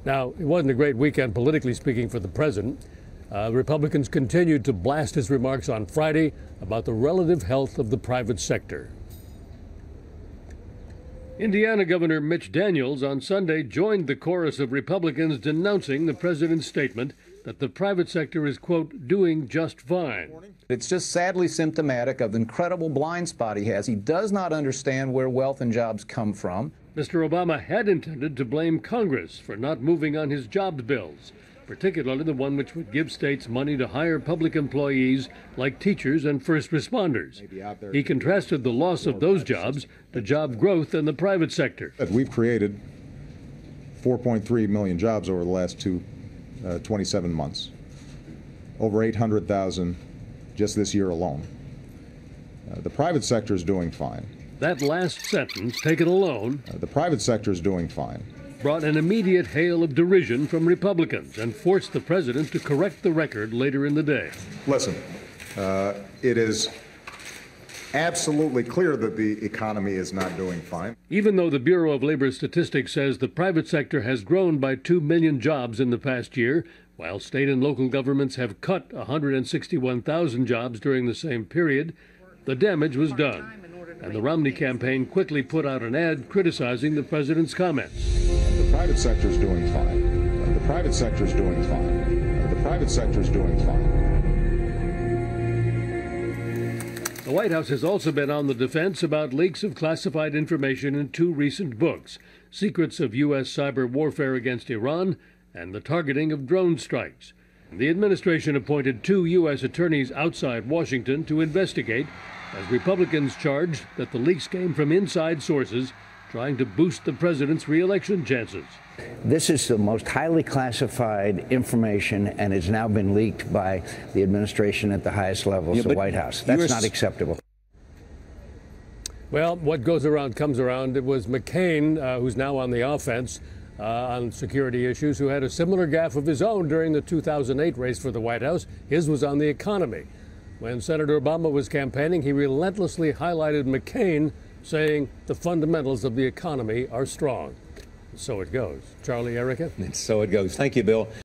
Now, it wasn't a great weekend politically speaking for the president. Republicans continued to blast his remarks on Friday about the relative health of the private sector. Indiana Governor Mitch Daniels on Sunday joined the chorus of Republicans denouncing the president's statement that the private sector is, quote, doing just fine. It's just sadly symptomatic of the incredible blind spot he has. He does not understand where wealth and jobs come from. Mr. Obama had intended to blame Congress for not moving on his jobs bills, particularly the one which would give states money to hire public employees like teachers and first responders. He contrasted the loss of those jobs to job growth in the private sector. We've created 4.3 million jobs over the last 27 months, over 800,000 just this year alone. The private sector is doing fine. That last sentence, taken alone, the private sector is doing fine, brought an immediate hail of derision from Republicans and forced the president to correct the record later in the day. Listen, it is absolutely clear that the economy is not doing fine. Even though the Bureau of Labor Statistics says the private sector has grown by 2 million jobs in the past year, while state and local governments have cut 161,000 jobs during the same period, the damage was done. And the Romney campaign quickly put out an ad criticizing the president's comments. The private sector is doing fine. The private sector is doing fine. The private sector is doing fine. The White House has also been on the defense about leaks of classified information in 2 recent books, Secrets of U.S. Cyber Warfare Against Iran and the Targeting of Drone Strikes. The administration appointed 2 U.S. attorneys outside Washington to investigate, as Republicans charged that the leaks came from inside sources trying to boost the president's re-election chances. This is the most highly classified information and has now been leaked by the administration at the highest levels of the White House. That's not acceptable. Well, what goes around comes around. It was McCain, who's now on the offense on security issues, who had a similar gaffe of his own during the 2008 race for the White House. His was on the economy. When Senator Obama was campaigning, he relentlessly highlighted McCain, saying the fundamentals of the economy are strong. So it goes. Charlie, Erica? So it goes. Thank you, Bill.